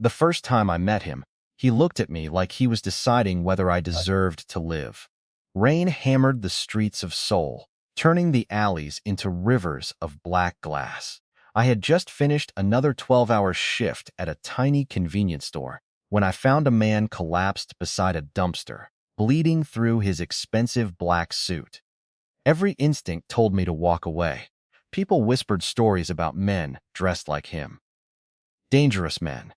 The first time I met him, he looked at me like he was deciding whether I deserved to live. Rain hammered the streets of Seoul, turning the alleys into rivers of black glass. I had just finished another 12-hour shift at a tiny convenience store when I found a man collapsed beside a dumpster, bleeding through his expensive black suit. Every instinct told me to walk away. People whispered stories about men dressed like him. Dangerous men.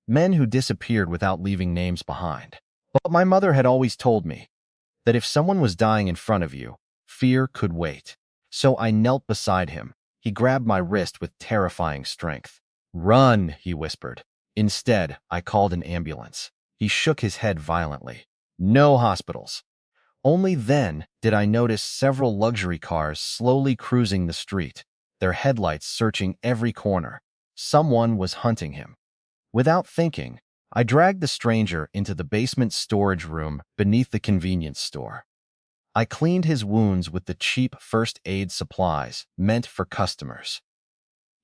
Men who disappeared without leaving names behind. But my mother had always told me that if someone was dying in front of you, fear could wait. So I knelt beside him. He grabbed my wrist with terrifying strength. "Run," he whispered. Instead, I called an ambulance. He shook his head violently. "No hospitals." Only then did I notice several luxury cars slowly cruising the street, their headlights searching every corner. Someone was hunting him. Without thinking, I dragged the stranger into the basement storage room beneath the convenience store. I cleaned his wounds with the cheap first aid supplies meant for customers.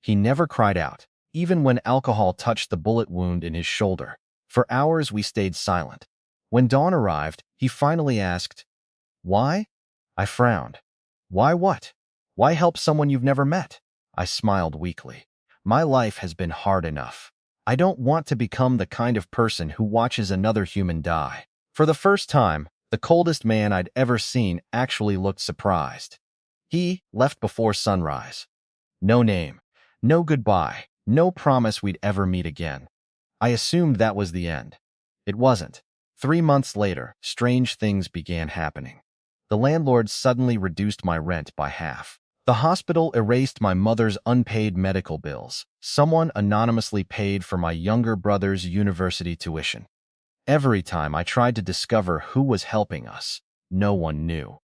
He never cried out, even when alcohol touched the bullet wound in his shoulder. For hours we stayed silent. When dawn arrived, he finally asked, "Why?" I frowned. "Why what? Why help someone you've never met?" I smiled weakly. "My life has been hard enough. I don't want to become the kind of person who watches another human die." For the first time, the coldest man I'd ever seen actually looked surprised. He left before sunrise. No name, no goodbye, no promise we'd ever meet again. I assumed that was the end. It wasn't. 3 months later, strange things began happening. The landlord suddenly reduced my rent by half. The hospital erased my mother's unpaid medical bills. Someone anonymously paid for my younger brother's university tuition. Every time I tried to discover who was helping us, no one knew.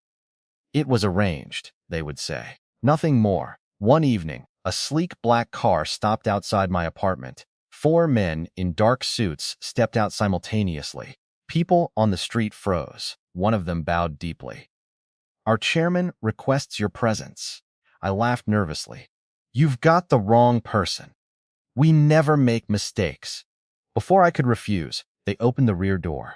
"It was arranged," they would say. Nothing more. One evening, a sleek black car stopped outside my apartment. 4 men in dark suits stepped out simultaneously. People on the street froze. One of them bowed deeply. "Our chairman requests your presence." I laughed nervously. "You've got the wrong person. We never make mistakes." Before I could refuse, they opened the rear door.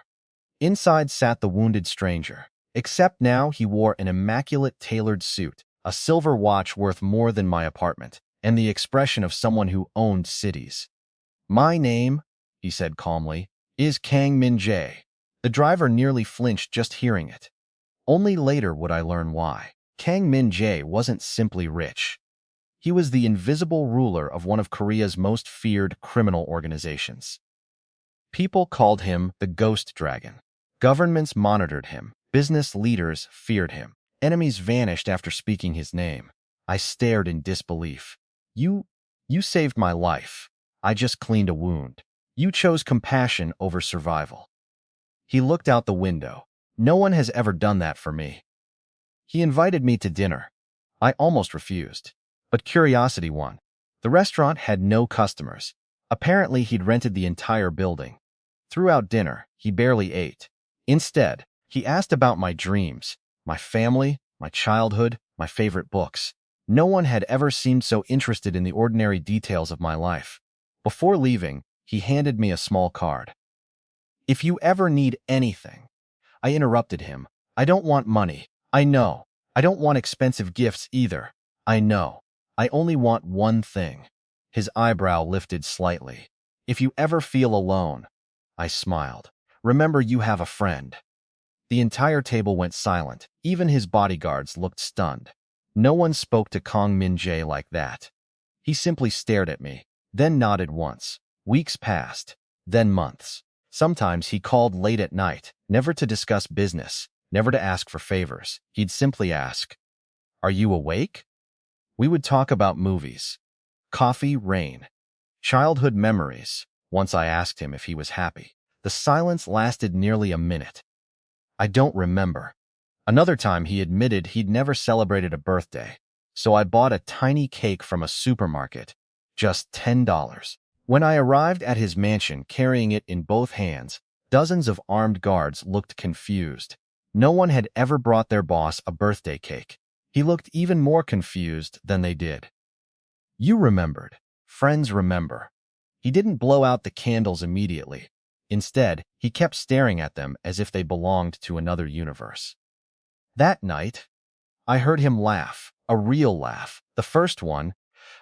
Inside sat the wounded stranger, except now he wore an immaculate tailored suit, a silver watch worth more than my apartment, and the expression of someone who owned cities. "My name," he said calmly, "is Kang Min Jae." The driver nearly flinched just hearing it. Only later would I learn why. Kang Min Jae wasn't simply rich. He was the invisible ruler of one of Korea's most feared criminal organizations. People called him the Ghost Dragon. Governments monitored him. Business leaders feared him. Enemies vanished after speaking his name. I stared in disbelief. You saved my life. I just cleaned a wound. You chose compassion over survival." He looked out the window. "No one has ever done that for me." He invited me to dinner. I almost refused, but curiosity won. The restaurant had no customers. Apparently, he'd rented the entire building. Throughout dinner, he barely ate. Instead, he asked about my dreams, my family, my childhood, my favorite books. No one had ever seemed so interested in the ordinary details of my life. Before leaving, he handed me a small card. "If you ever need anything—" I interrupted him. "I don't want money. I know. I don't want expensive gifts either. I know. I only want one thing." His eyebrow lifted slightly. "If you ever feel alone," I smiled, "remember you have a friend." The entire table went silent. Even his bodyguards looked stunned. No one spoke to Kang Min Jae like that. He simply stared at me, then nodded once. Weeks passed, then months. Sometimes he called late at night, never to discuss business, never to ask for favors. He'd simply ask, "Are you awake?" We would talk about movies, coffee, rain, childhood memories. Once I asked him if he was happy. The silence lasted nearly a minute. "I don't remember." Another time he admitted he'd never celebrated a birthday, so I bought a tiny cake from a supermarket, just $10. When I arrived at his mansion carrying it in both hands, dozens of armed guards looked confused. No one had ever brought their boss a birthday cake. He looked even more confused than they did. "You remembered. Friends remember." He didn't blow out the candles immediately. Instead, he kept staring at them as if they belonged to another universe. That night, I heard him laugh, a real laugh, the first one,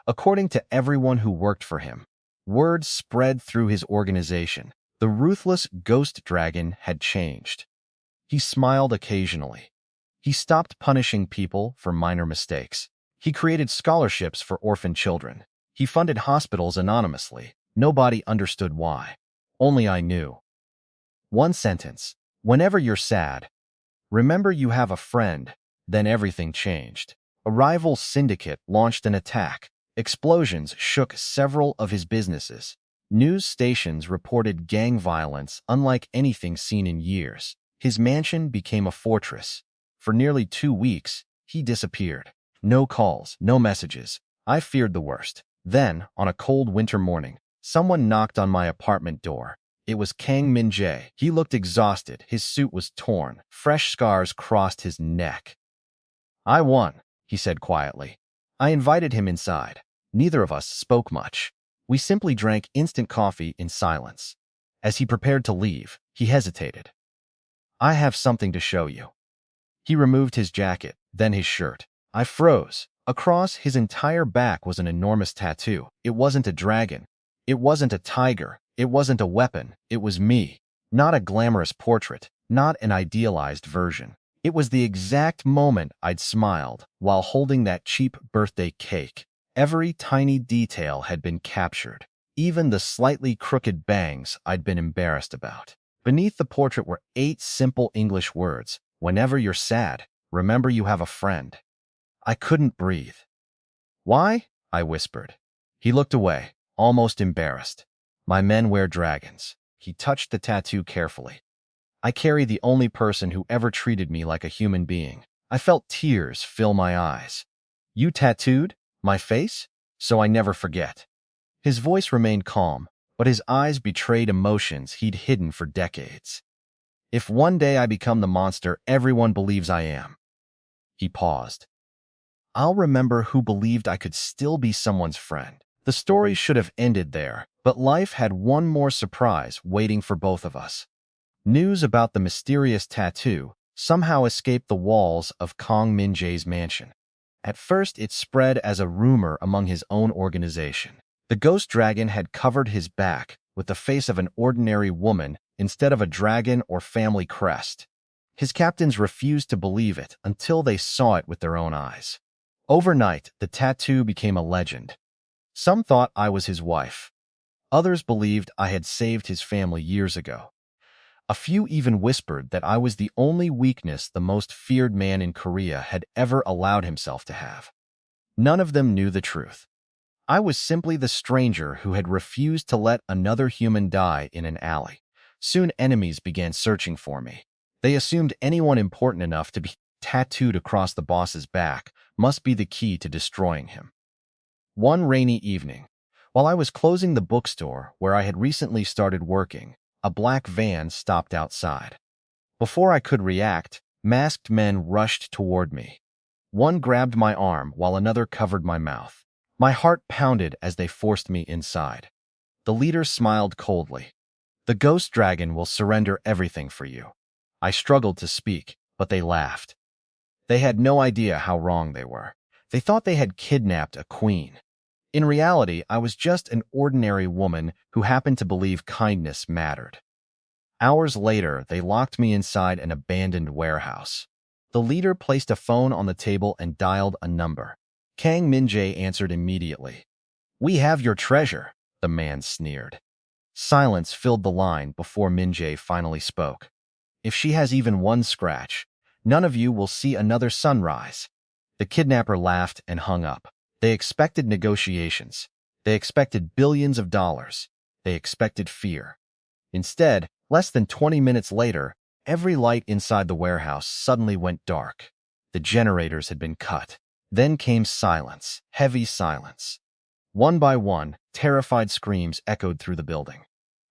according to everyone who worked for him. Word spread through his organization. The ruthless ghost dragon had changed. He smiled occasionally. He stopped punishing people for minor mistakes. He created scholarships for orphan children. He funded hospitals anonymously. Nobody understood why. Only I knew. One sentence. Whenever you're sad, remember you have a friend. Then everything changed. A rival syndicate launched an attack. Explosions shook several of his businesses. News stations reported gang violence unlike anything seen in years. His mansion became a fortress. For nearly 2 weeks, he disappeared. No calls, no messages. I feared the worst. Then, on a cold winter morning, someone knocked on my apartment door. It was Kang Min-jae. He looked exhausted. His suit was torn. Fresh scars crossed his neck. "I won," he said quietly. I invited him inside. Neither of us spoke much. We simply drank instant coffee in silence. As he prepared to leave, he hesitated. "I have something to show you." He removed his jacket, then his shirt. I froze. Across his entire back was an enormous tattoo. It wasn't a dragon. It wasn't a tiger. It wasn't a weapon. It was me. Not a glamorous portrait. Not an idealized version. It was the exact moment I'd smiled while holding that cheap birthday cake. Every tiny detail had been captured. Even the slightly crooked bangs I'd been embarrassed about. Beneath the portrait were 8 simple English words. Whenever you're sad, remember you have a friend. I couldn't breathe. "Why?" I whispered. He looked away, almost embarrassed. "My men wear dragons." He touched the tattoo carefully. "I carry the only person who ever treated me like a human being." I felt tears fill my eyes. "You tattooed my face? So I never forget." His voice remained calm, but his eyes betrayed emotions he'd hidden for decades. "If one day I become the monster everyone believes I am." He paused. "I'll remember who believed I could still be someone's friend." The story should have ended there, but life had one more surprise waiting for both of us. News about the mysterious tattoo somehow escaped the walls of Kang Min-jae's mansion. At first, it spread as a rumor among his own organization. The ghost dragon had covered his back with the face of an ordinary woman instead of a dragon or family crest. His captains refused to believe it until they saw it with their own eyes. Overnight, the tattoo became a legend. Some thought I was his wife. Others believed I had saved his family years ago. A few even whispered that I was the only weakness the most feared man in Korea had ever allowed himself to have. None of them knew the truth. I was simply the stranger who had refused to let another human die in an alley. Soon enemies began searching for me. They assumed anyone important enough to be tattooed across the boss's back must be the key to destroying him. One rainy evening, while I was closing the bookstore where I had recently started working, a black van stopped outside. Before I could react, masked men rushed toward me. One grabbed my arm while another covered my mouth. My heart pounded as they forced me inside. The leader smiled coldly. "The ghost dragon will surrender everything for you." I struggled to speak, but they laughed. They had no idea how wrong they were. They thought they had kidnapped a queen. In reality, I was just an ordinary woman who happened to believe kindness mattered. Hours later, they locked me inside an abandoned warehouse. The leader placed a phone on the table and dialed a number. Kang Min-jae answered immediately. "We have your treasure," the man sneered. Silence filled the line before Min-jae finally spoke. "If she has even one scratch, none of you will see another sunrise." The kidnapper laughed and hung up. They expected negotiations. They expected billions of dollars. They expected fear. Instead, less than 20 minutes later, every light inside the warehouse suddenly went dark. The generators had been cut. Then came silence, heavy silence. One by one, terrified screams echoed through the building.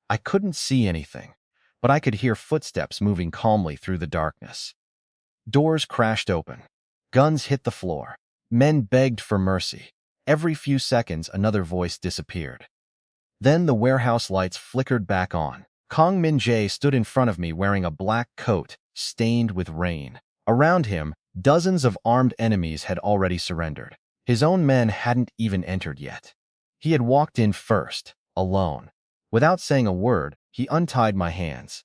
I couldn't see anything, but I could hear footsteps moving calmly through the darkness. Doors crashed open. Guns hit the floor. Men begged for mercy. Every few seconds, another voice disappeared. Then the warehouse lights flickered back on. Kong Min-jae stood in front of me wearing a black coat stained with rain. Around him, dozens of armed enemies had already surrendered. His own men hadn't even entered yet. He had walked in first, alone. Without saying a word, he untied my hands.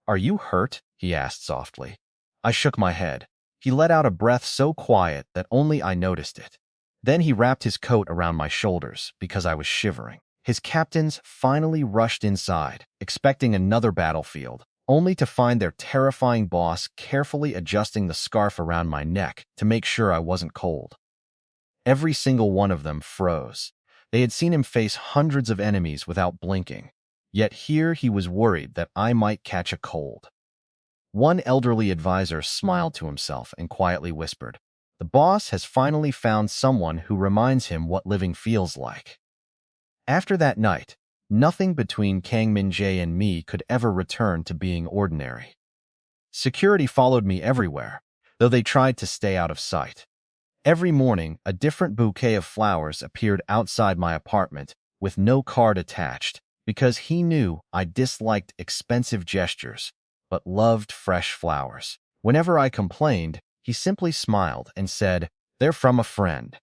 "Are you hurt?" he asked softly. I shook my head. He let out a breath so quiet that only I noticed it. Then he wrapped his coat around my shoulders because I was shivering. His captains finally rushed inside, expecting another battlefield, only to find their terrifying boss carefully adjusting the scarf around my neck to make sure I wasn't cold. Every single one of them froze. They had seen him face hundreds of enemies without blinking. Yet here he was worried that I might catch a cold. One elderly advisor smiled to himself and quietly whispered, "The boss has finally found someone who reminds him what living feels like." After that night, nothing between Kang Min-jae and me could ever return to being ordinary. Security followed me everywhere, though they tried to stay out of sight. Every morning, a different bouquet of flowers appeared outside my apartment with no card attached, because he knew I disliked expensive gestures, but loved fresh flowers. Whenever I complained, he simply smiled and said, "They're from a friend."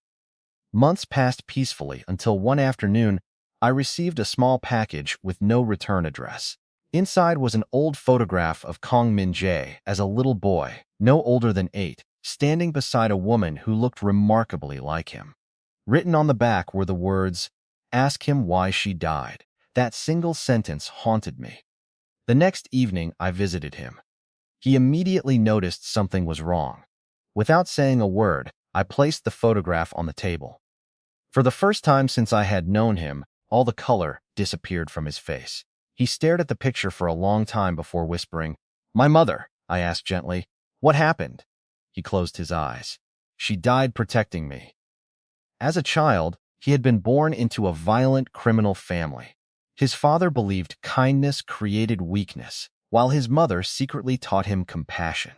Months passed peacefully until one afternoon, I received a small package with no return address. Inside was an old photograph of Kong Min-jae as a little boy, no older than 8, standing beside a woman who looked remarkably like him. Written on the back were the words, "Ask him why she died." That single sentence haunted me. The next evening, I visited him. He immediately noticed something was wrong. Without saying a word, I placed the photograph on the table. For the first time since I had known him, all the color disappeared from his face. He stared at the picture for a long time before whispering, "My mother," I asked gently. "What happened?" He closed his eyes. "She died protecting me." As a child, he had been born into a violent criminal family. His father believed kindness created weakness, while his mother secretly taught him compassion.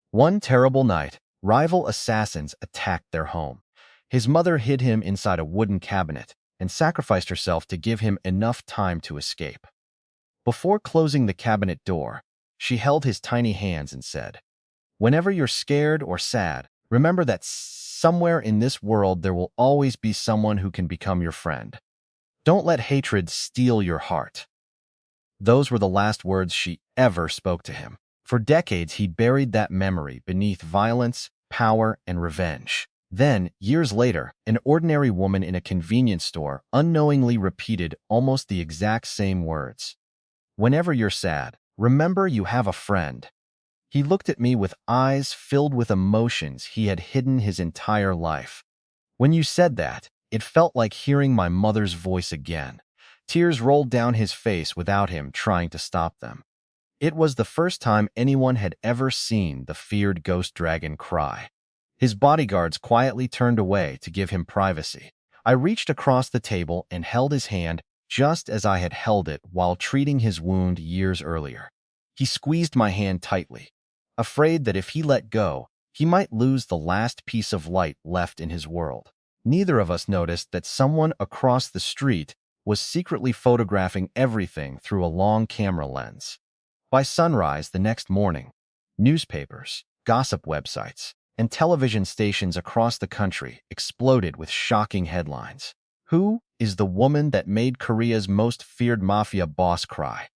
One terrible night, rival assassins attacked their home. His mother hid him inside a wooden cabinet and sacrificed herself to give him enough time to escape. Before closing the cabinet door, she held his tiny hands and said, "Whenever you're scared or sad, remember that somewhere in this world there will always be someone who can become your friend. Don't let hatred steal your heart." Those were the last words she ever spoke to him. For decades, he buried that memory beneath violence, power, and revenge. Then, years later, an ordinary woman in a convenience store unknowingly repeated almost the exact same words. "Whenever you're sad, remember you have a friend." He looked at me with eyes filled with emotions he had hidden his entire life. When you said that, it felt like hearing my mother's voice again. Tears rolled down his face without him trying to stop them. It was the first time anyone had ever seen the feared ghost dragon cry. His bodyguards quietly turned away to give him privacy. I reached across the table and held his hand just as I had held it while treating his wound years earlier. He squeezed my hand tightly, afraid that if he let go, he might lose the last piece of light left in his world. Neither of us noticed that someone across the street was secretly photographing everything through a long camera lens. By sunrise the next morning, newspapers, gossip websites, and television stations across the country exploded with shocking headlines. "Who is the woman that made Korea's most feared mafia boss cry?"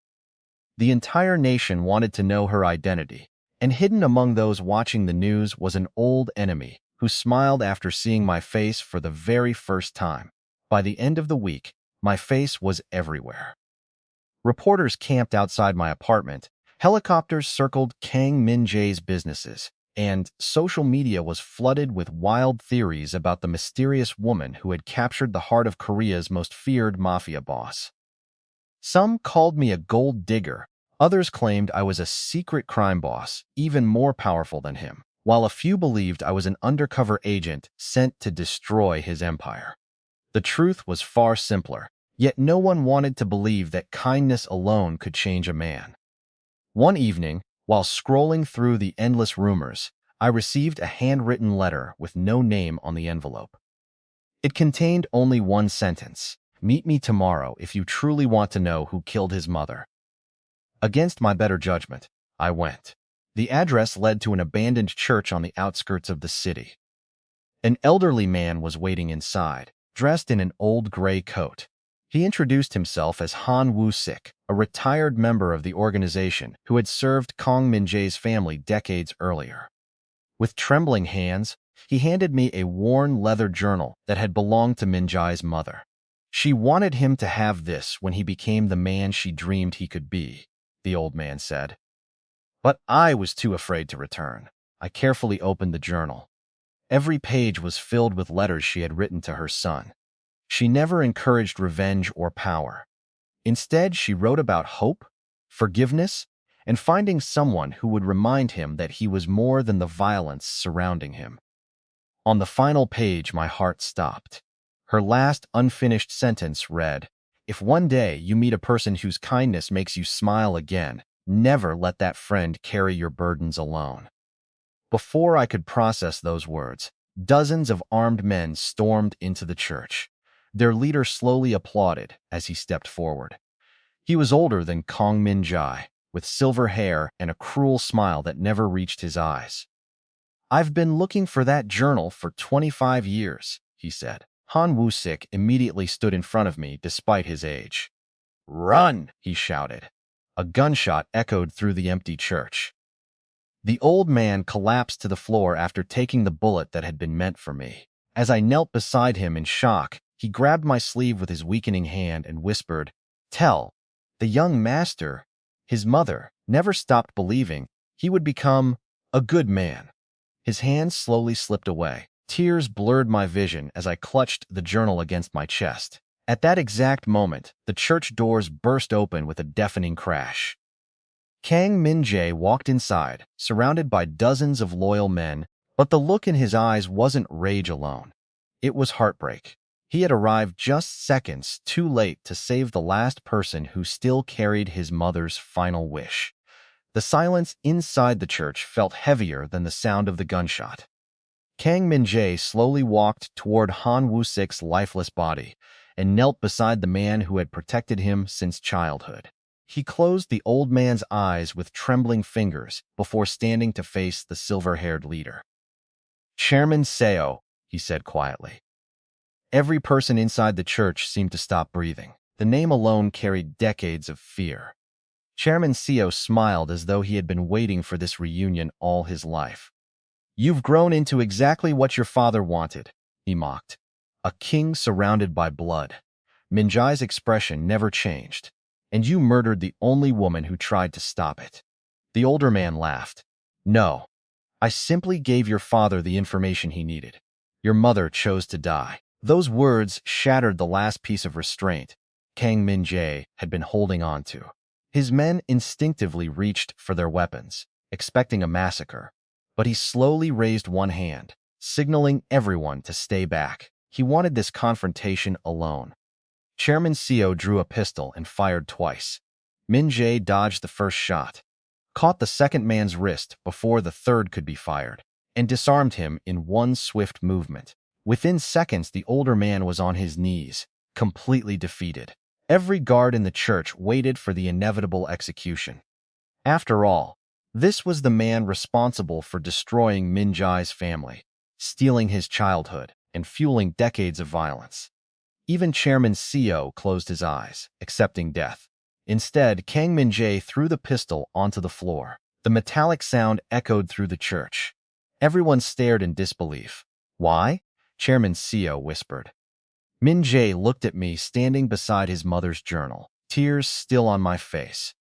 The entire nation wanted to know her identity, and hidden among those watching the news was an old enemy who smiled after seeing my face for the very first time. By the end of the week, my face was everywhere. Reporters camped outside my apartment, helicopters circled Kang Min-jae's businesses, and social media was flooded with wild theories about the mysterious woman who had captured the heart of Korea's most feared mafia boss. Some called me a gold digger, others claimed I was a secret crime boss, even more powerful than him, while a few believed I was an undercover agent sent to destroy his empire. The truth was far simpler, yet no one wanted to believe that kindness alone could change a man. One evening, while scrolling through the endless rumors, I received a handwritten letter with no name on the envelope. It contained only one sentence. Meet me tomorrow if you truly want to know who killed his mother. Against my better judgment, I went. The address led to an abandoned church on the outskirts of the city. An elderly man was waiting inside, dressed in an old gray coat. He introduced himself as Han Woo-sik, a retired member of the organization who had served Kong Min-jae's family decades earlier. With trembling hands, he handed me a worn leather journal that had belonged to Min-jae's mother. She wanted him to have this when he became the man she dreamed he could be, the old man said. But I was too afraid to return. I carefully opened the journal. Every page was filled with letters she had written to her son. She never encouraged revenge or power. Instead, she wrote about hope, forgiveness, and finding someone who would remind him that he was more than the violence surrounding him. On the final page, my heart stopped. Her last unfinished sentence read, "If one day you meet a person whose kindness makes you smile again, never let that friend carry your burdens alone." Before I could process those words, dozens of armed men stormed into the church. Their leader slowly applauded as he stepped forward. He was older than Kong Min-jae, with silver hair and a cruel smile that never reached his eyes. "I've been looking for that journal for 25 years, he said. Han Woo-sik immediately stood in front of me despite his age. "Run!" he shouted. A gunshot echoed through the empty church. The old man collapsed to the floor after taking the bullet that had been meant for me. As I knelt beside him in shock, he grabbed my sleeve with his weakening hand and whispered, "Tell the young master, his mother, never stopped believing he would become a good man." His hand slowly slipped away. Tears blurred my vision as I clutched the journal against my chest. At that exact moment, the church doors burst open with a deafening crash. Kang Min-jae walked inside, surrounded by dozens of loyal men, but the look in his eyes wasn't rage alone. It was heartbreak. He had arrived just seconds too late to save the last person who still carried his mother's final wish. The silence inside the church felt heavier than the sound of the gunshot. Kang Min-jae slowly walked toward Han Woo-sik's lifeless body and knelt beside the man who had protected him since childhood. He closed the old man's eyes with trembling fingers before standing to face the silver-haired leader. "Chairman Seo," he said quietly. Every person inside the church seemed to stop breathing. The name alone carried decades of fear. Chairman Seo smiled as though he had been waiting for this reunion all his life. "You've grown into exactly what your father wanted," he mocked. "A king surrounded by blood." Min-jae's expression never changed. "And you murdered the only woman who tried to stop it." The older man laughed. "No, I simply gave your father the information he needed. Your mother chose to die." Those words shattered the last piece of restraint Kang Min-jae had been holding on to. His men instinctively reached for their weapons, expecting a massacre, but he slowly raised one hand, signaling everyone to stay back. He wanted this confrontation alone. Chairman Seo drew a pistol and fired twice. Min-jae dodged the first shot, caught the second man's wrist before the third could be fired, and disarmed him in one swift movement. Within seconds, the older man was on his knees, completely defeated. Every guard in the church waited for the inevitable execution. After all, this was the man responsible for destroying Min-jae's family, stealing his childhood, and fueling decades of violence. Even Chairman Seo closed his eyes, accepting death. Instead, Kang Min-jae threw the pistol onto the floor. The metallic sound echoed through the church. Everyone stared in disbelief. "Why?" Chairman Seo whispered. Min-jae looked at me standing beside his mother's journal, tears still on my face.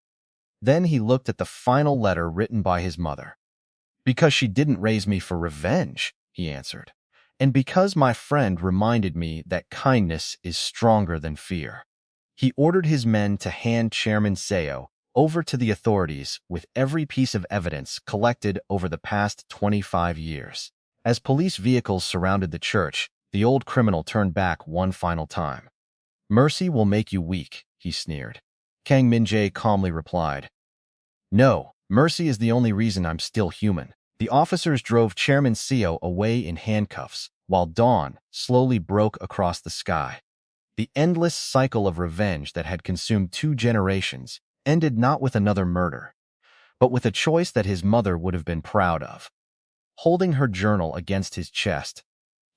Then he looked at the final letter written by his mother. "Because she didn't raise me for revenge," he answered. "And because my friend reminded me that kindness is stronger than fear." He ordered his men to hand Chairman Seo over to the authorities with every piece of evidence collected over the past 25 years. As police vehicles surrounded the church, the old criminal turned back one final time. "Mercy will make you weak," he sneered. Kang Min-jae calmly replied, "No, mercy is the only reason I'm still human." The officers drove Chairman Seo away in handcuffs, while dawn slowly broke across the sky. The endless cycle of revenge that had consumed 2 generations ended not with another murder, but with a choice that his mother would have been proud of. Holding her journal against his chest,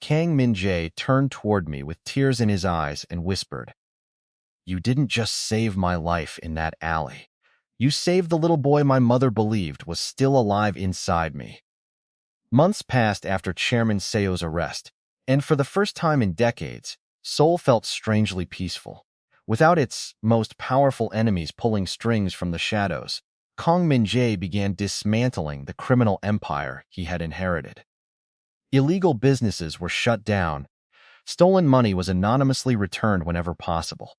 Kang Min-jae turned toward me with tears in his eyes and whispered, "You didn't just save my life in that alley. You saved the little boy my mother believed was still alive inside me." Months passed after Chairman Seo's arrest, and for the first time in decades, Seoul felt strangely peaceful. Without its most powerful enemies pulling strings from the shadows, Kang Min-jae began dismantling the criminal empire he had inherited. Illegal businesses were shut down, stolen money was anonymously returned whenever possible,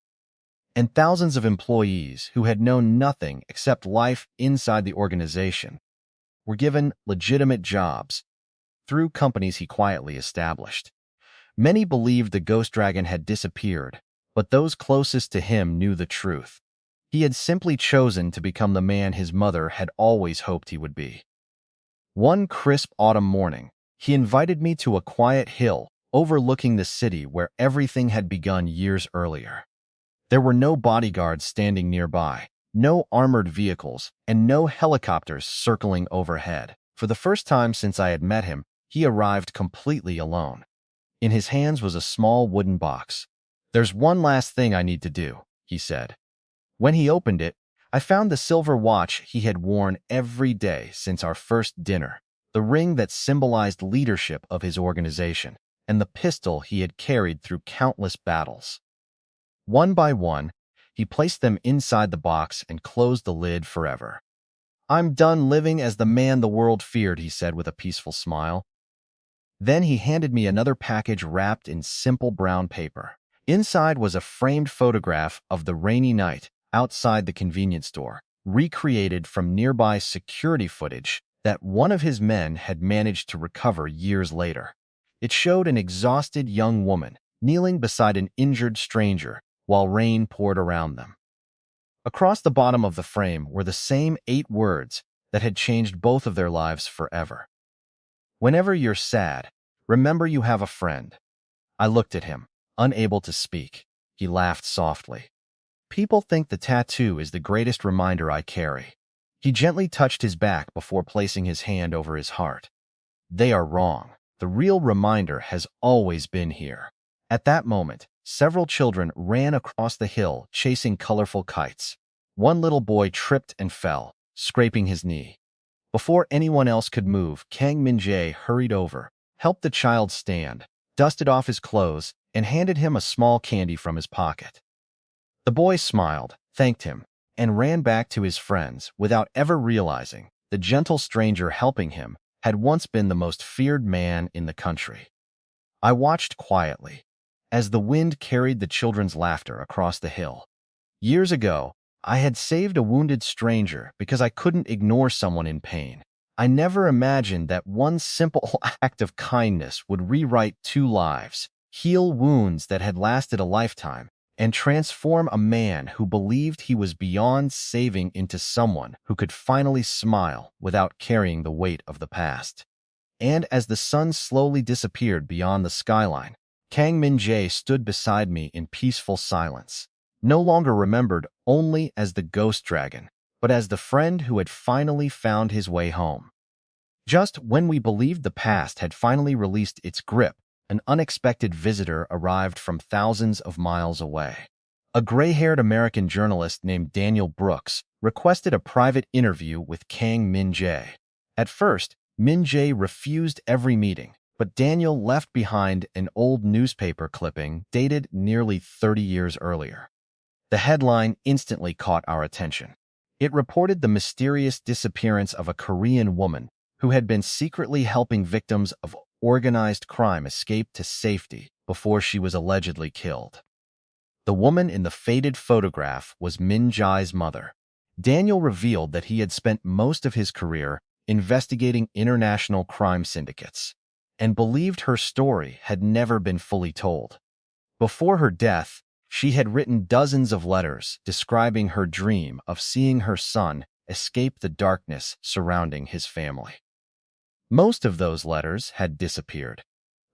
and thousands of employees who had known nothing except life inside the organization were given legitimate jobs through companies he quietly established. Many believed the Ghost Dragon had disappeared, but those closest to him knew the truth. He had simply chosen to become the man his mother had always hoped he would be. One crisp autumn morning, he invited me to a quiet hill overlooking the city where everything had begun years earlier. There were no bodyguards standing nearby, no armored vehicles, and no helicopters circling overhead. For the first time since I had met him, he arrived completely alone. In his hands was a small wooden box. "There's one last thing I need to do," he said. When he opened it, I found the silver watch he had worn every day since our first dinner, the ring that symbolized leadership of his organization, and the pistol he had carried through countless battles. One by one, he placed them inside the box and closed the lid forever. "I'm done living as the man the world feared," he said with a peaceful smile. Then he handed me another package wrapped in simple brown paper. Inside was a framed photograph of the rainy night outside the convenience store, recreated from nearby security footage that one of his men had managed to recover years later. It showed an exhausted young woman kneeling beside an injured stranger while rain poured around them. Across the bottom of the frame were the same 8 words that had changed both of their lives forever. "Whenever you're sad, remember you have a friend." I looked at him, unable to speak. He laughed softly. "People think the tattoo is the greatest reminder I carry." He gently touched his back before placing his hand over his heart. "They are wrong. The real reminder has always been here." At that moment, several children ran across the hill chasing colorful kites. One little boy tripped and fell, scraping his knee. Before anyone else could move, Kang Min-jae hurried over, helped the child stand, dusted off his clothes, and handed him a small candy from his pocket. The boy smiled, thanked him, and ran back to his friends without ever realizing the gentle stranger helping him had once been the most feared man in the country. I watched quietly as the wind carried the children's laughter across the hill. Years ago, I had saved a wounded stranger because I couldn't ignore someone in pain. I never imagined that one simple act of kindness would rewrite 2 lives, heal wounds that had lasted a lifetime, and transform a man who believed he was beyond saving into someone who could finally smile without carrying the weight of the past. And as the sun slowly disappeared beyond the skyline, Kang Min-jae stood beside me in peaceful silence, no longer remembered only as the Ghost Dragon, but as the friend who had finally found his way home. Just when we believed the past had finally released its grip, an unexpected visitor arrived from thousands of miles away. A gray-haired American journalist named Daniel Brooks requested a private interview with Kang Min-jae. At first, Min-jae refused every meeting, but Daniel left behind an old newspaper clipping dated nearly 30 years earlier. The headline instantly caught our attention. It reported the mysterious disappearance of a Korean woman who had been secretly helping victims of organized crime escape to safety before she was allegedly killed. The woman in the faded photograph was Min-jae's mother. Daniel revealed that he had spent most of his career investigating international crime syndicates and believed her story had never been fully told. Before her death, she had written dozens of letters describing her dream of seeing her son escape the darkness surrounding his family. Most of those letters had disappeared.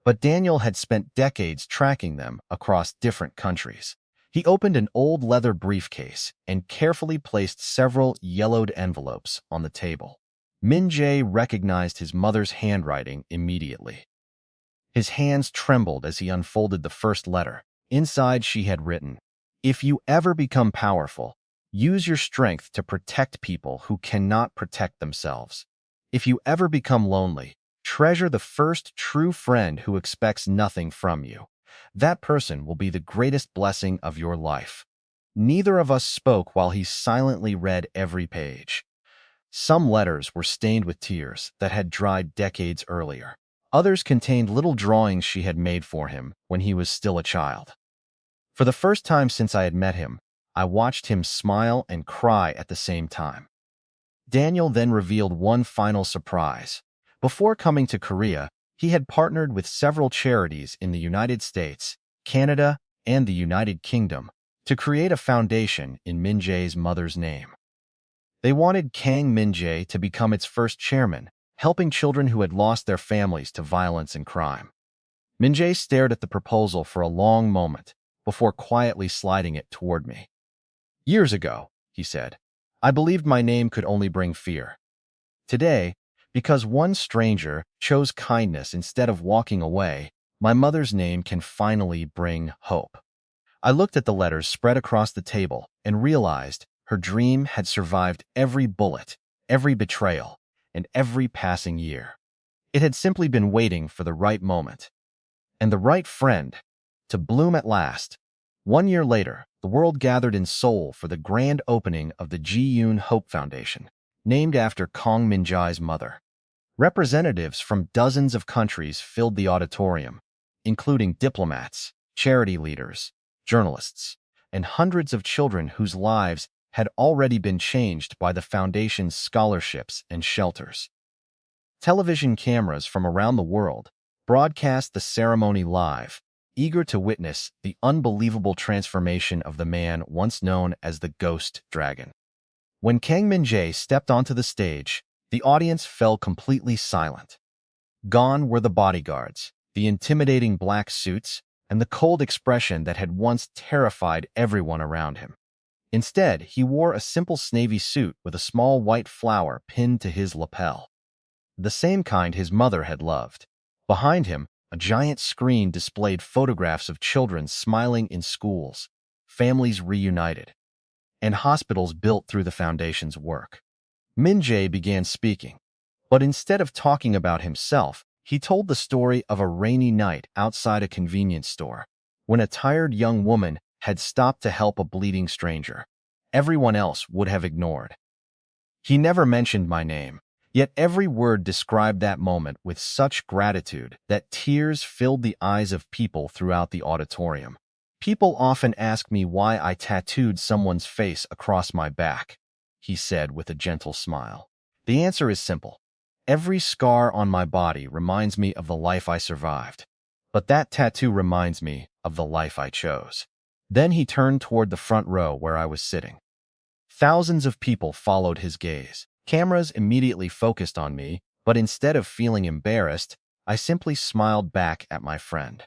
But Daniel had spent decades tracking them across different countries. He opened an old leather briefcase and carefully placed several yellowed envelopes on the table. Min Jae recognized his mother's handwriting immediately. His hands trembled as he unfolded the first letter. Inside she had written, "If you ever become powerful, use your strength to protect people who cannot protect themselves. If you ever become lonely, treasure the first true friend who expects nothing from you. That person will be the greatest blessing of your life." Neither of us spoke while he silently read every page. Some letters were stained with tears that had dried decades earlier. Others contained little drawings she had made for him when he was still a child. For the first time since I had met him, I watched him smile and cry at the same time. Daniel then revealed one final surprise. Before coming to Korea, he had partnered with several charities in the United States, Canada, and the United Kingdom to create a foundation in Min Jae's mother's name. They wanted Kang Min Jae to become its first chairman, helping children who had lost their families to violence and crime. Min Jae stared at the proposal for a long moment before quietly sliding it toward me. "Years ago," he said, "I believed my name could only bring fear. Today, because one stranger chose kindness instead of walking away, my mother's name can finally bring hope." I looked at the letters spread across the table and realized her dream had survived every bullet, every betrayal, and every passing year. It had simply been waiting for the right moment and the right friend to bloom at last. 1 year later, the world gathered in Seoul for the grand opening of the Ji-yoon Hope Foundation, named after Kang Min-jae's mother. Representatives from dozens of countries filled the auditorium, including diplomats, charity leaders, journalists, and hundreds of children whose lives had already been changed by the foundation's scholarships and shelters. Television cameras from around the world broadcast the ceremony live, eager to witness the unbelievable transformation of the man once known as the Ghost Dragon. When Kang Min Jae stepped onto the stage, the audience fell completely silent. Gone were the bodyguards, the intimidating black suits, and the cold expression that had once terrified everyone around him. Instead, he wore a simple navy suit with a small white flower pinned to his lapel, the same kind his mother had loved. Behind him, a giant screen displayed photographs of children smiling in schools, families reunited, and hospitals built through the foundation's work. Min Jae began speaking, but instead of talking about himself, he told the story of a rainy night outside a convenience store, when a tired young woman had stopped to help a bleeding stranger. Everyone else would have ignored. He never mentioned my name, yet every word described that moment with such gratitude that tears filled the eyes of people throughout the auditorium. "People often ask me why I tattooed someone's face across my back," he said with a gentle smile. "The answer is simple. Every scar on my body reminds me of the life I survived, but that tattoo reminds me of the life I chose." Then he turned toward the front row where I was sitting. Thousands of people followed his gaze. Cameras immediately focused on me, but instead of feeling embarrassed, I simply smiled back at my friend.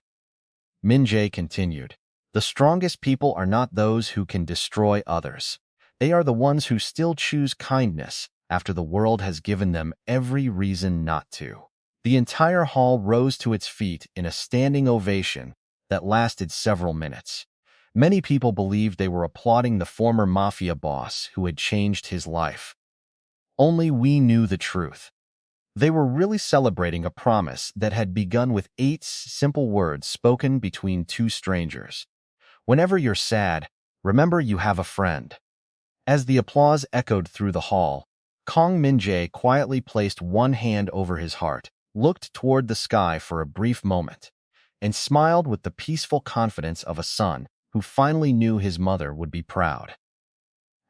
Min Jae continued, "The strongest people are not those who can destroy others. They are the ones who still choose kindness after the world has given them every reason not to." The entire hall rose to its feet in a standing ovation that lasted several minutes. Many people believed they were applauding the former Mafia boss who had changed his life. Only we knew the truth. They were really celebrating a promise that had begun with 8 simple words spoken between 2 strangers. "Whenever you're sad, remember you have a friend." As the applause echoed through the hall, Kang Min Jae quietly placed one hand over his heart, looked toward the sky for a brief moment, and smiled with the peaceful confidence of a son who finally knew his mother would be proud.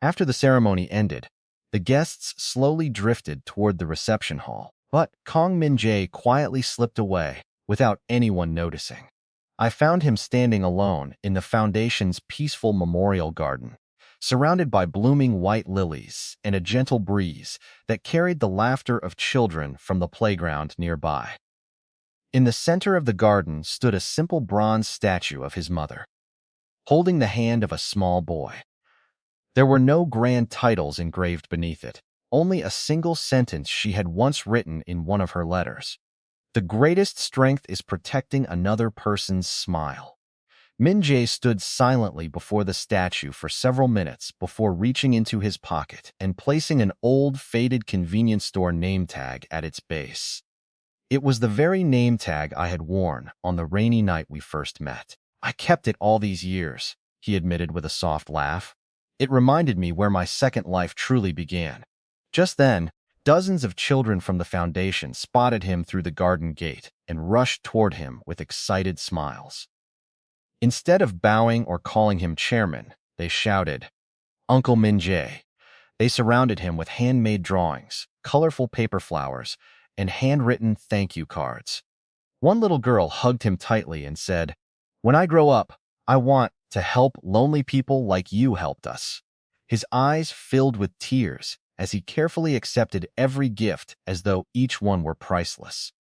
After the ceremony ended, the guests slowly drifted toward the reception hall, but Kang Min Jae quietly slipped away without anyone noticing. I found him standing alone in the foundation's peaceful memorial garden, surrounded by blooming white lilies and a gentle breeze that carried the laughter of children from the playground nearby. In the center of the garden stood a simple bronze statue of his mother, holding the hand of a small boy. There were no grand titles engraved beneath it, only a single sentence she had once written in one of her letters. The greatest strength is protecting another person's smile. Min Jae stood silently before the statue for several minutes before reaching into his pocket and placing an old, faded convenience store name tag at its base. It was the very name tag I had worn on the rainy night we first met. I kept it all these years, he admitted with a soft laugh. It reminded me where my second life truly began. Just then, dozens of children from the foundation spotted him through the garden gate and rushed toward him with excited smiles. Instead of bowing or calling him chairman, they shouted, "Uncle Min Jae." They surrounded him with handmade drawings, colorful paper flowers, and handwritten thank you cards. One little girl hugged him tightly and said, "When I grow up, I want to help lonely people like you helped us." His eyes filled with tears as he carefully accepted every gift as though each one were priceless.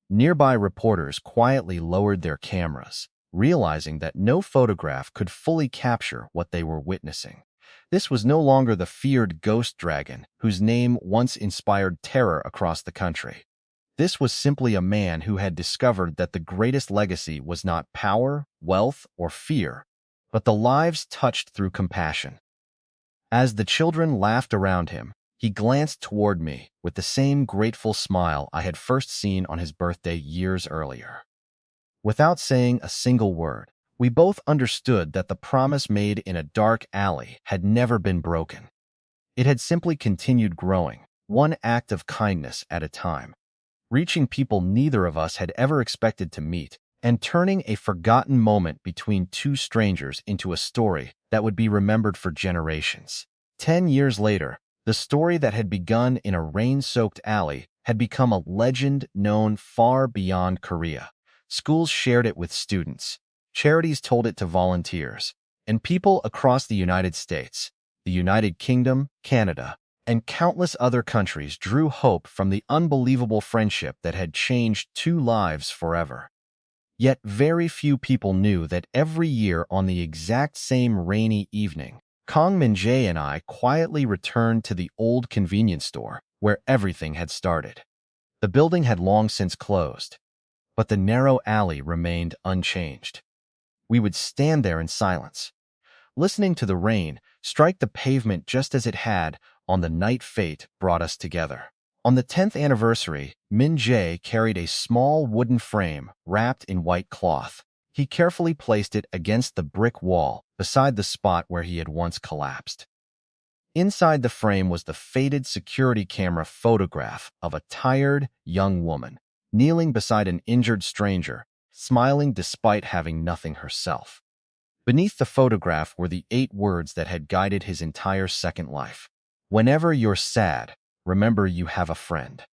Nearby reporters quietly lowered their cameras, realizing that no photograph could fully capture what they were witnessing. This was no longer the feared ghost dragon whose name once inspired terror across the country. This was simply a man who had discovered that the greatest legacy was not power, wealth, or fear, but the lives touched through compassion. As the children laughed around him, he glanced toward me with the same grateful smile I had first seen on his birthday years earlier. Without saying a single word, we both understood that the promise made in a dark alley had never been broken. It had simply continued growing, one act of kindness at a time, reaching people neither of us had ever expected to meet, and turning a forgotten moment between two strangers into a story that would be remembered for generations. 10 years later, the story that had begun in a rain-soaked alley had become a legend known far beyond Korea. Schools shared it with students, charities told it to volunteers, and people across the United States, the United Kingdom, Canada, and countless other countries drew hope from the unbelievable friendship that had changed two lives forever. Yet very few people knew that every year on the exact same rainy evening, Kang Min-jae and I quietly returned to the old convenience store where everything had started. The building had long since closed, but the narrow alley remained unchanged. We would stand there in silence, listening to the rain strike the pavement just as it had on the night fate brought us together. On the 10th anniversary, Min Jae carried a small wooden frame wrapped in white cloth. He carefully placed it against the brick wall beside the spot where he had once collapsed. Inside the frame was the faded security camera photograph of a tired, young woman, kneeling beside an injured stranger, smiling despite having nothing herself. Beneath the photograph were the 8 words that had guided his entire second life. "Whenever you're sad, remember you have a friend."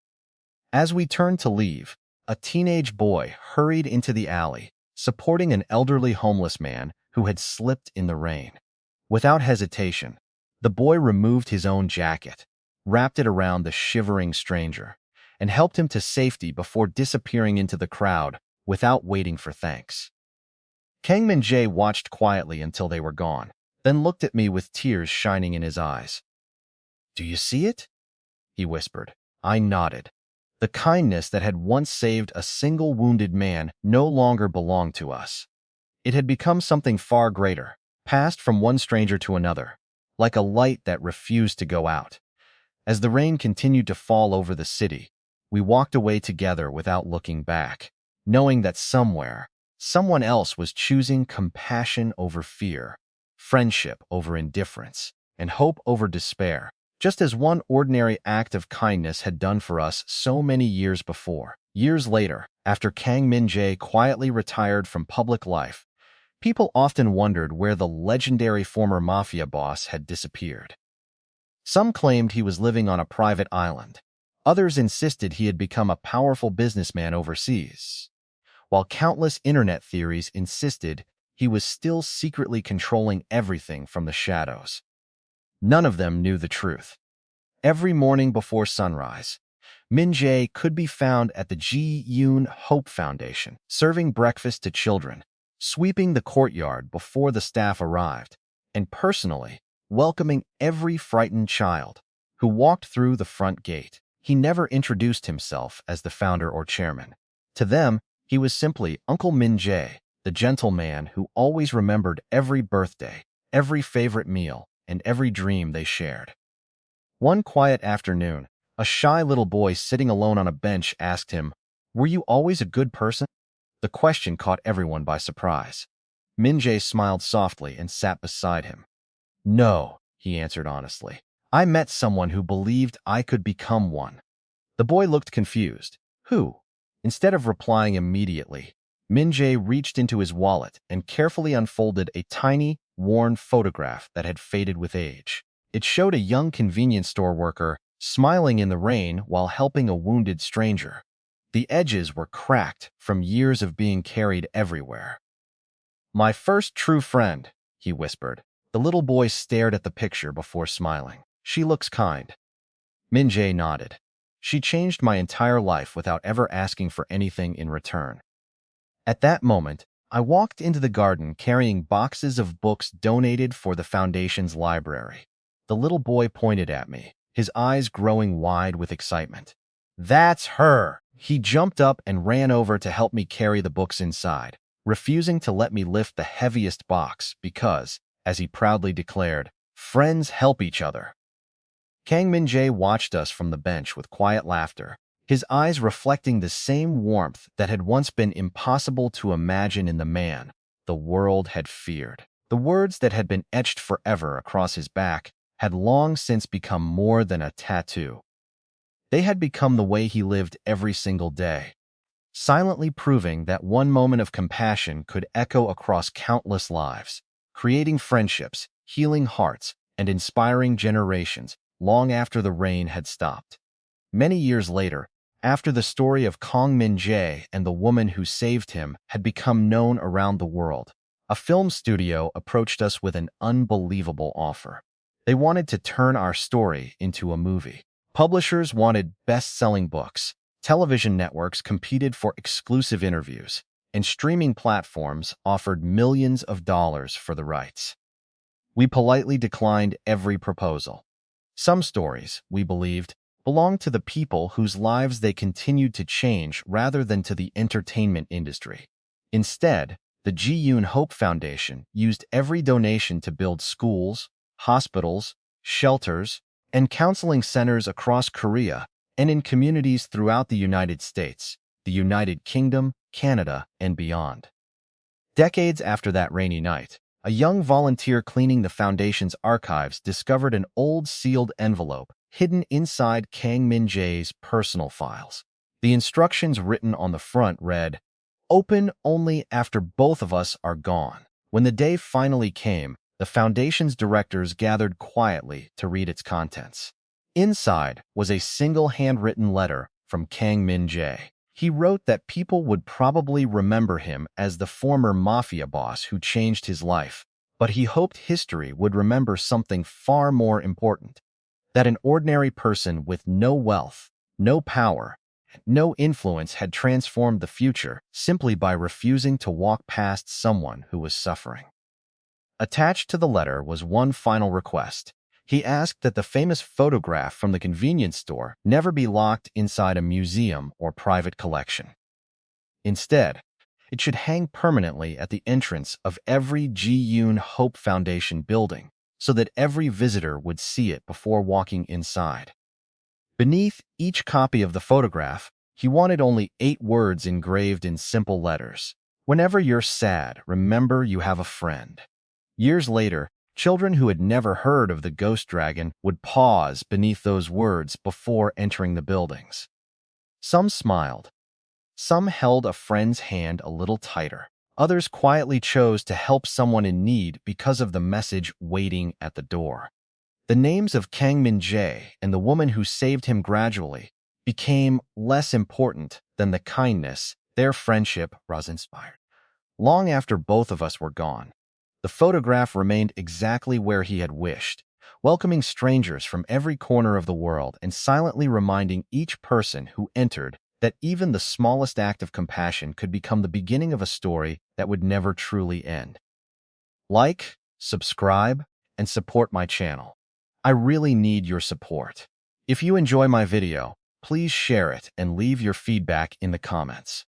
As we turned to leave, a teenage boy hurried into the alley, supporting an elderly homeless man who had slipped in the rain. Without hesitation, the boy removed his own jacket, wrapped it around the shivering stranger, and helped him to safety before disappearing into the crowd without waiting for thanks. Kang Min-jae watched quietly until they were gone, then looked at me with tears shining in his eyes. "Do you see it?" he whispered. I nodded. The kindness that had once saved a single wounded man no longer belonged to us. It had become something far greater, passed from one stranger to another, like a light that refused to go out. As the rain continued to fall over the city, we walked away together without looking back, knowing that somewhere, someone else was choosing compassion over fear, friendship over indifference, and hope over despair, just as one ordinary act of kindness had done for us so many years before. Years later, after Kang Min-jae quietly retired from public life, people often wondered where the legendary former Mafia boss had disappeared. Some claimed he was living on a private island. Others insisted he had become a powerful businessman overseas, while countless internet theories insisted he was still secretly controlling everything from the shadows. None of them knew the truth. Every morning before sunrise, Min Jae could be found at the Ji Yoon Hope Foundation, serving breakfast to children, sweeping the courtyard before the staff arrived, and personally welcoming every frightened child who walked through the front gate. He never introduced himself as the founder or chairman. To them, he was simply Uncle Min Jae, the gentleman who always remembered every birthday, every favorite meal, and every dream they shared. One quiet afternoon, a shy little boy sitting alone on a bench asked him, "Were you always a good person?" The question caught everyone by surprise. Min Jae smiled softly and sat beside him. "No," he answered honestly. "I met someone who believed I could become one." The boy looked confused. "Who?" Instead of replying immediately, Min Jae reached into his wallet and carefully unfolded a tiny, worn photograph that had faded with age. It showed a young convenience store worker smiling in the rain while helping a wounded stranger. The edges were cracked from years of being carried everywhere. "My first true friend," he whispered. The little boy stared at the picture before smiling. "She looks kind." Min Jae nodded. "She changed my entire life without ever asking for anything in return." At that moment, I walked into the garden carrying boxes of books donated for the foundation's library. The little boy pointed at me, his eyes growing wide with excitement. "That's her!" He jumped up and ran over to help me carry the books inside, refusing to let me lift the heaviest box because, as he proudly declared, "Friends help each other." Kang Min-jae watched us from the bench with quiet laughter, his eyes reflecting the same warmth that had once been impossible to imagine in the man the world had feared. The words that had been etched forever across his back had long since become more than a tattoo. They had become the way he lived every single day, silently proving that one moment of compassion could echo across countless lives, creating friendships, healing hearts, and inspiring generations long after the rain had stopped. Many years later, after the story of Kang Min-jae and the woman who saved him had become known around the world, a film studio approached us with an unbelievable offer. They wanted to turn our story into a movie. Publishers wanted best-selling books, television networks competed for exclusive interviews, and streaming platforms offered millions of dollars for the rights. We politely declined every proposal. Some stories, we believed, belonged to the people whose lives they continued to change rather than to the entertainment industry. Instead, the Ji Yoon Hope Foundation used every donation to build schools, hospitals, shelters, and counseling centers across Korea and in communities throughout the United States, the United Kingdom, Canada, and beyond. Decades after that rainy night, a young volunteer cleaning the foundation's archives discovered an old sealed envelope hidden inside Kang Min-jae's personal files. The instructions written on the front read, "Open only after both of us are gone." When the day finally came, the foundation's directors gathered quietly to read its contents. Inside was a single handwritten letter from Kang Min-jae. He wrote that people would probably remember him as the former Mafia boss who changed his life, but he hoped history would remember something far more important: that an ordinary person with no wealth, no power, no influence had transformed the future simply by refusing to walk past someone who was suffering. Attached to the letter was one final request. He asked that the famous photograph from the convenience store never be locked inside a museum or private collection. Instead, it should hang permanently at the entrance of every Ji Yoon Hope Foundation building so that every visitor would see it before walking inside. Beneath each copy of the photograph, he wanted only 8 words engraved in simple letters. "Whenever you're sad, remember you have a friend." Years later, children who had never heard of the ghost dragon would pause beneath those words before entering the buildings. Some smiled. Some held a friend's hand a little tighter. Others quietly chose to help someone in need because of the message waiting at the door. The names of Kang Min-jae and the woman who saved him gradually became less important than the kindness their friendship was inspired. Long after both of us were gone, the photograph remained exactly where he had wished, welcoming strangers from every corner of the world and silently reminding each person who entered that even the smallest act of compassion could become the beginning of a story that would never truly end. Like, subscribe, and support my channel. I really need your support. If you enjoy my video, please share it and leave your feedback in the comments.